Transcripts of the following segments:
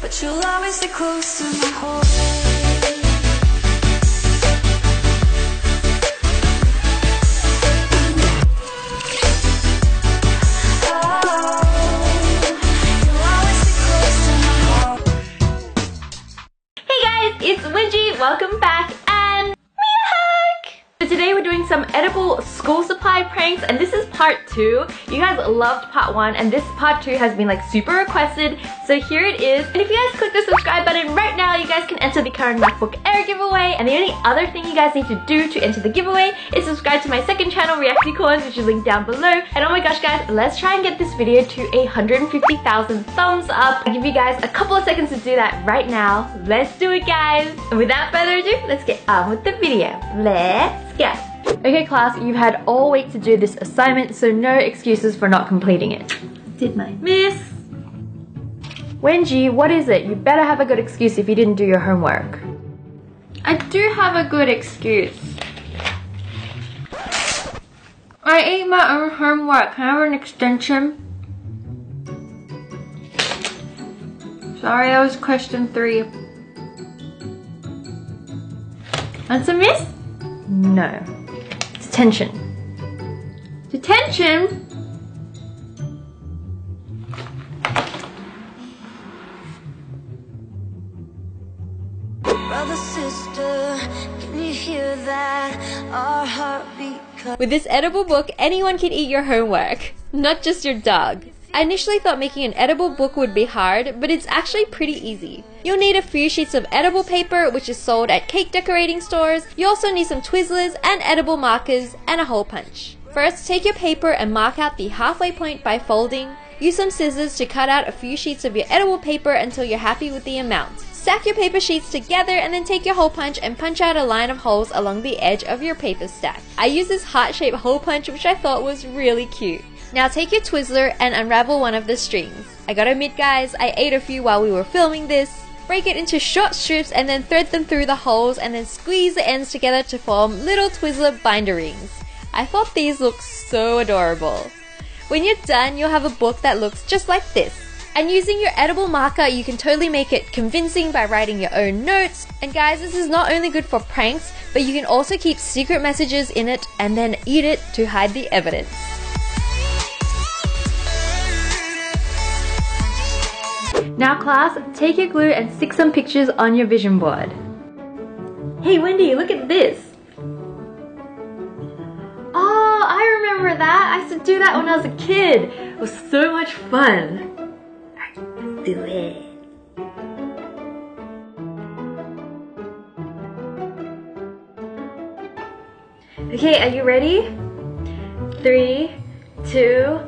but you'll always stay close to my heart. It's Wengie, welcome back, and me a hug! So today we're doing some edible school supply pranks, and this is part 2. You guys loved part 1, and this part 2 has been like super requested, so here it is. And if you guys click the subscribe button right now, you guys can enter the current MacBook Air giveaway, and the only other thing you guys need to do to enter the giveaway is subscribe to my second channel, Reacticorns, which is linked down below. And oh my gosh guys, let's try and get this video to 150,000 thumbs up. I'll give you guys a couple of seconds to do that right now. Let's do it guys! And without further ado, let's get on with the video. Let's go! Okay class, you've had all week to do this assignment, so no excuses for not completing it. Did my miss? Wengie, what is it? You better have a good excuse if you didn't do your homework. I do have a good excuse. I ate my own homework. Can I have an extension? Sorry, that was question 3. Answer, miss? No. Detention. Detention? Brother, sister, can you hear that? Our heartbeat. With this edible book, anyone can eat your homework, not just your dog. I initially thought making an edible book would be hard, but it's actually pretty easy. You'll need a few sheets of edible paper, which is sold at cake decorating stores. You also need some Twizzlers and edible markers and a hole punch. First, take your paper and mark out the halfway point by folding. Use some scissors to cut out a few sheets of your edible paper until you're happy with the amount. Stack your paper sheets together and then take your hole punch and punch out a line of holes along the edge of your paper stack. I used this heart-shaped hole punch, which I thought was really cute. Now take your Twizzler and unravel one of the strings. I gotta admit guys, I ate a few while we were filming this. Break it into short strips and then thread them through the holes and then squeeze the ends together to form little Twizzler binder rings. I thought these looked so adorable. When you're done, you'll have a book that looks just like this. And using your edible marker, you can totally make it convincing by writing your own notes. And guys, this is not only good for pranks, but you can also keep secret messages in it and then eat it to hide the evidence. Now class, take your glue and stick some pictures on your vision board. Hey Wendy, look at this! Oh, I remember that! I used to do that when I was a kid! It was so much fun! Alright, let's do it! Okay, are you ready? 3, 2,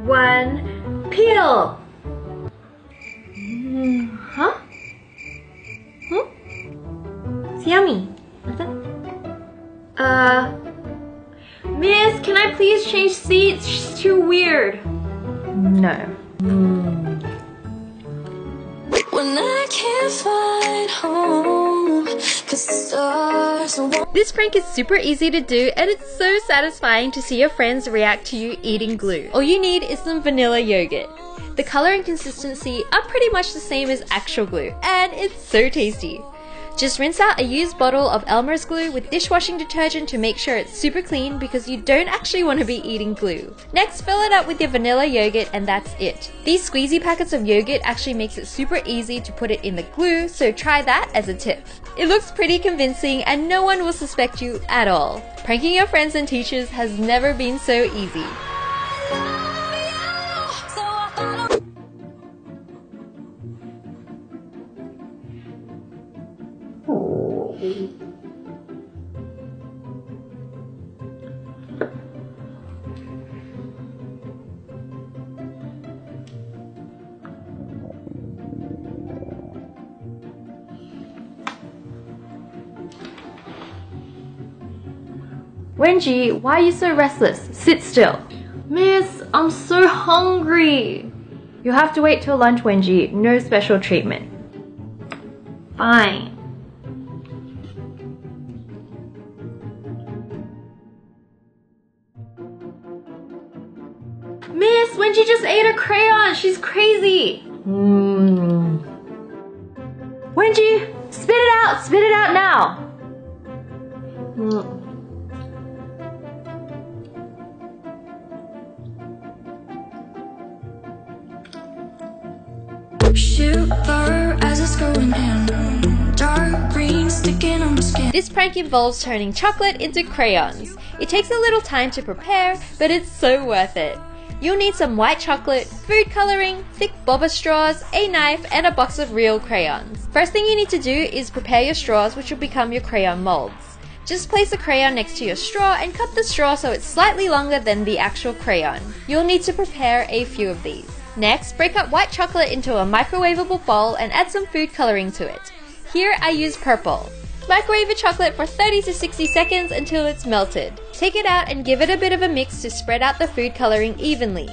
1, peel! Huh? It's yummy. Miss, can I please change seats? She's too weird. No. When I can't find home, 'cause the stars won't. This prank is super easy to do, and it's so satisfying to see your friends react to you eating glue. All you need is some vanilla yogurt. The color and consistency are pretty much the same as actual glue, and it's so tasty. Just rinse out a used bottle of Elmer's glue with dishwashing detergent to make sure it's super clean because you don't actually want to be eating glue. Next, fill it up with your vanilla yogurt and that's it. These squeezy packets of yogurt actually makes it super easy to put it in the glue, so try that as a tip. It looks pretty convincing and no one will suspect you at all. Pranking your friends and teachers has never been so easy. Wengie, why are you so restless? Sit still. Miss, I'm so hungry. You'll have to wait till lunch, Wengie. No special treatment. Fine. Miss, Wengie just ate a crayon. She's crazy. Wengie, spit it out now. Shiver as it's going in. Dark green sticking on my skin. This prank involves turning chocolate into crayons. It takes a little time to prepare, but it's so worth it. You'll need some white chocolate, food coloring, thick boba straws, a knife, and a box of real crayons. First thing you need to do is prepare your straws, which will become your crayon molds. Just place the crayon next to your straw and cut the straw so it's slightly longer than the actual crayon. You'll need to prepare a few of these. Next, break up white chocolate into a microwavable bowl and add some food coloring to it. Here I use purple. Microwave the chocolate for 30 to 60 seconds until it's melted. Take it out and give it a bit of a mix to spread out the food coloring evenly.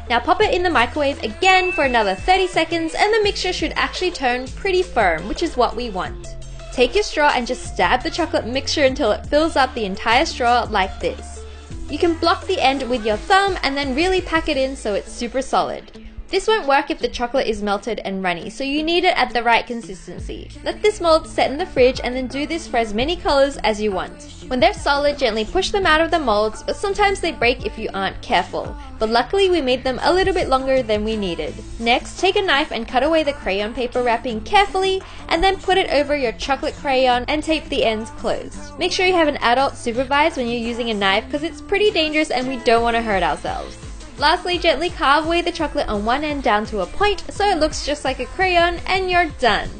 Now pop it in the microwave again for another 30 seconds and the mixture should actually turn pretty firm, which is what we want. Take your straw and just stab the chocolate mixture until it fills up the entire straw like this. You can block the end with your thumb and then really pack it in so it's super solid. This won't work if the chocolate is melted and runny, so you need it at the right consistency. Let this mold set in the fridge and then do this for as many colors as you want. When they're solid, gently push them out of the molds, but sometimes they break if you aren't careful. But luckily we made them a little bit longer than we needed. Next, take a knife and cut away the crayon paper wrapping carefully, and then put it over your chocolate crayon and tape the ends closed. Make sure you have an adult supervise when you're using a knife because it's pretty dangerous and we don't want to hurt ourselves. Lastly, gently carve away the chocolate on one end down to a point so it looks just like a crayon and you're done.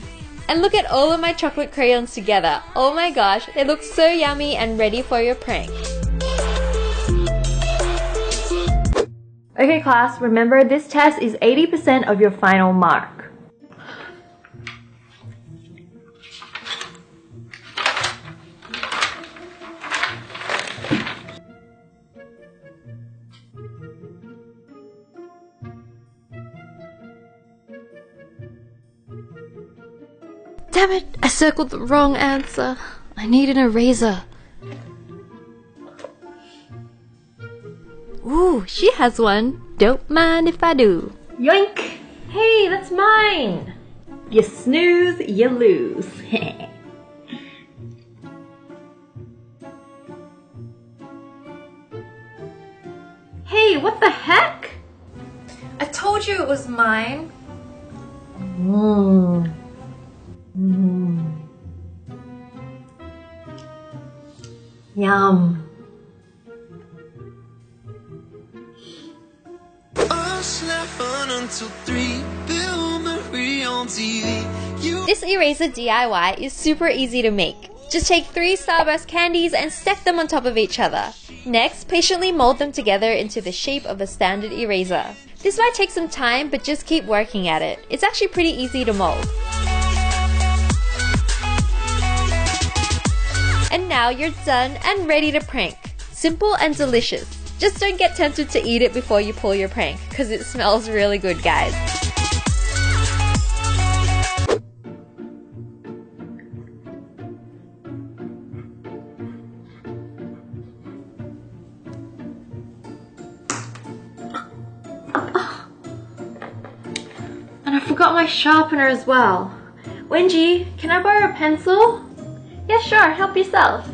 And look at all of my chocolate crayons together. Oh my gosh, they look so yummy and ready for your prank. Okay class, remember this test is 80% of your final mark. Damn it, I circled the wrong answer. I need an eraser. Ooh, she has one. Don't mind if I do. Yoink! Hey, that's mine! You snooze, you lose. Hey, what the heck? I told you it was mine. Yum. This eraser DIY is super easy to make. Just take 3 Starburst candies and stack them on top of each other. Next, patiently mold them together into the shape of a standard eraser. This might take some time, but just keep working at it. It's actually pretty easy to mold. And now you're done and ready to prank. Simple and delicious. Just don't get tempted to eat it before you pull your prank, because it smells really good, guys. And I forgot my sharpener as well. Wengie, can I borrow a pencil? Yeah, sure, help yourself.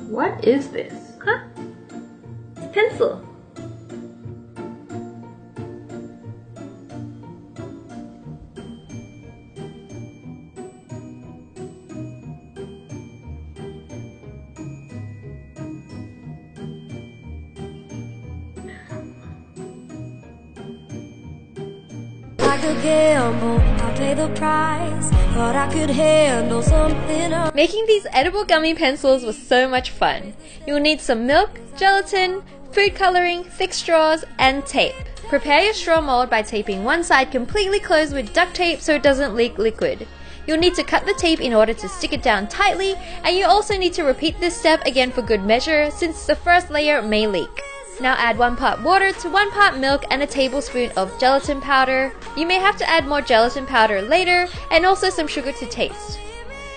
What is this? Huh? It's a pencil. Like a gamble, I pay the price. Thought I could handle something else. Making these edible gummy pencils was so much fun. You'll need some milk, gelatin, food coloring, thick straws, and tape. Prepare your straw mold by taping one side completely closed with duct tape so it doesn't leak liquid. You'll need to cut the tape in order to stick it down tightly, and you also need to repeat this step again for good measure since the first layer may leak. Now add 1 part water to 1 part milk and a tablespoon of gelatin powder. You may have to add more gelatin powder later, and also some sugar to taste.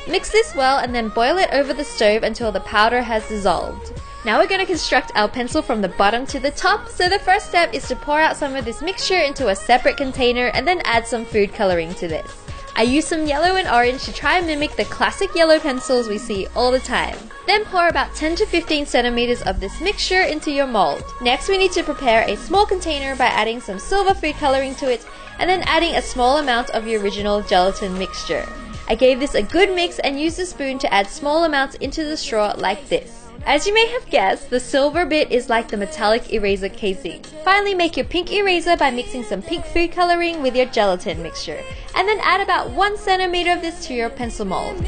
Mix this well and then boil it over the stove until the powder has dissolved. Now we're going to construct our pencil from the bottom to the top. So the first step is to pour out some of this mixture into a separate container and then add some food coloring to this. I used some yellow and orange to try and mimic the classic yellow pencils we see all the time. Then pour about 10 to 15 centimeters of this mixture into your mold. Next we need to prepare a small container by adding some silver food coloring to it and then adding a small amount of the original gelatin mixture. I gave this a good mix and used a spoon to add small amounts into the straw like this. As you may have guessed, the silver bit is like the metallic eraser casing. Finally, make your pink eraser by mixing some pink food coloring with your gelatin mixture, and then add about 1 centimeter of this to your pencil mold. I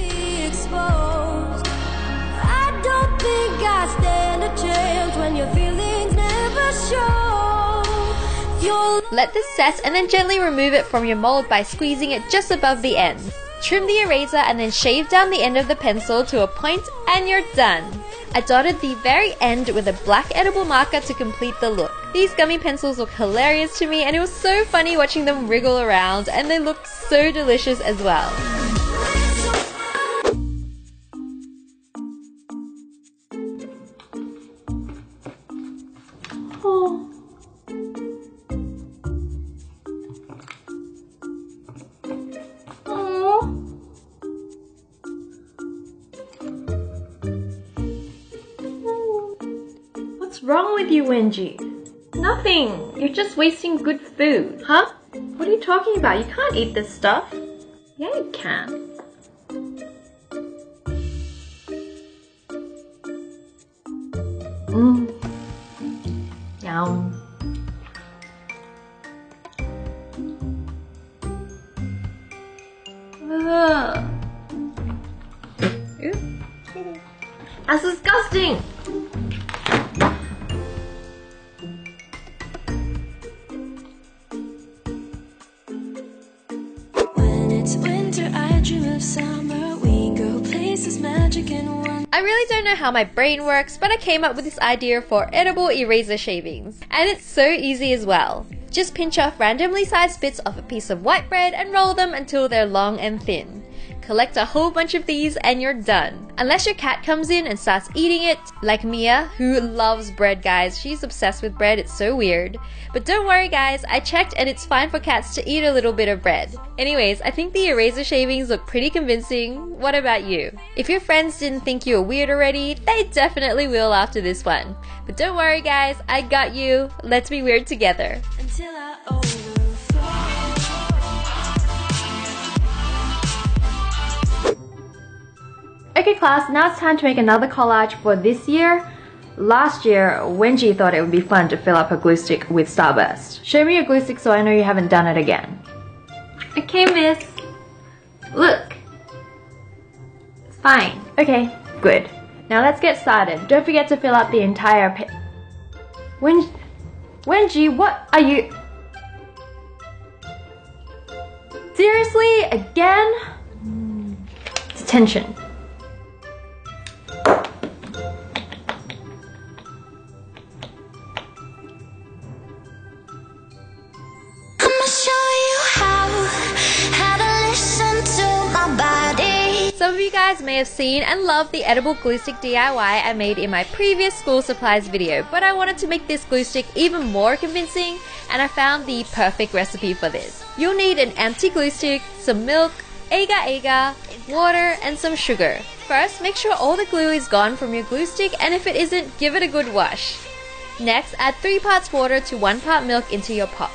don't think I stand a chance when your feelings never show. Let this set and then gently remove it from your mold by squeezing it just above the end. Trim the eraser and then shave down the end of the pencil to a point and you're done. I dotted the very end with a black edible marker to complete the look. These gummy pencils look hilarious to me and it was so funny watching them wriggle around, and they look so delicious as well. Oh. What's wrong with you, Wengie? Nothing. You're just wasting good food. Huh? What are you talking about? You can't eat this stuff. Yeah, you can. Yum. That's disgusting. When it's winter, I dream of summer. We go places magic and wonder. I really don't know how my brain works, but I came up with this idea for edible eraser shavings. And it's so easy as well. Just pinch off randomly sized bits of a piece of white bread and roll them until they're long and thin. Collect a whole bunch of these and you're done. Unless your cat comes in and starts eating it, like Mia, who loves bread, guys. She's obsessed with bread, it's so weird. But don't worry guys, I checked and it's fine for cats to eat a little bit of bread. Anyways, I think the eraser shavings look pretty convincing. What about you? If your friends didn't think you were weird already, they definitely will after this one. But don't worry guys, I got you. Let's be weird together. Until I overflow. Okay class, now it's time to make another collage for this year. Last year, Wengie thought it would be fun to fill up her glue stick with Starburst. Show me your glue stick so I know you haven't done it again. Okay, miss. Look. It's fine. Okay, good. Now let's get started. Don't forget to fill up the entire Wengie, what are you... Seriously? Again? It's tension. Some of you guys may have seen and loved the edible glue stick DIY I made in my previous school supplies video, but I wanted to make this glue stick even more convincing and I found the perfect recipe for this. You'll need an empty glue stick, some milk, agar-agar, water and some sugar. First, make sure all the glue is gone from your glue stick, and if it isn't, give it a good wash. Next, add 3 parts water to 1 part milk into your pot.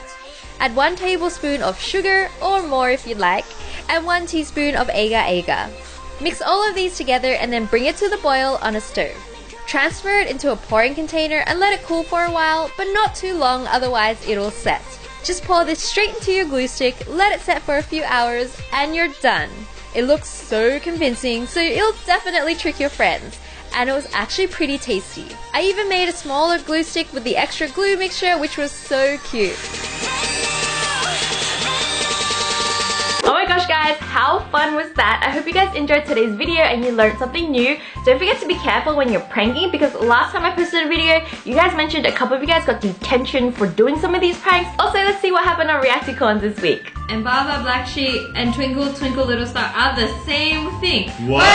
Add 1 tablespoon of sugar, or more if you'd like, and 1 teaspoon of agar-agar. Mix all of these together and then bring it to the boil on a stove. Transfer it into a pouring container and let it cool for a while, but not too long, otherwise it'll set. Just pour this straight into your glue stick, let it set for a few hours, and you're done. It looks so convincing, so it'll definitely trick your friends. And it was actually pretty tasty. I even made a smaller glue stick with the extra glue mixture, which was so cute. Oh my gosh guys, how fun was that? I hope you guys enjoyed today's video and you learned something new. Don't forget to be careful when you're pranking, because last time I posted a video, you guys mentioned a couple of you guys got detention for doing some of these pranks. Also, let's see what happened on Reacticons this week. And Baba, Black Sheep, and Twinkle Twinkle Little Star are the same thing. What?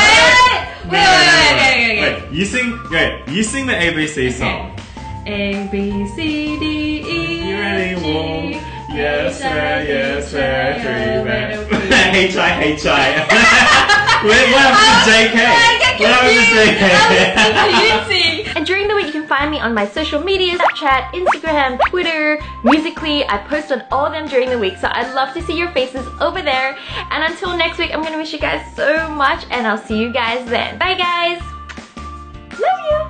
Wait. You sing the ABC song. A, B, C, D, E, You really F, G, won't. Yes, sir, yes, sir. H.I. What happened to JK? What happened to JK? And during the week, you can find me on my social media, Snapchat, Instagram, Twitter, Musical.ly. I post on all of them during the week, so I'd love to see your faces over there. And until next week, I'm gonna miss you guys so much, and I'll see you guys then. Bye guys!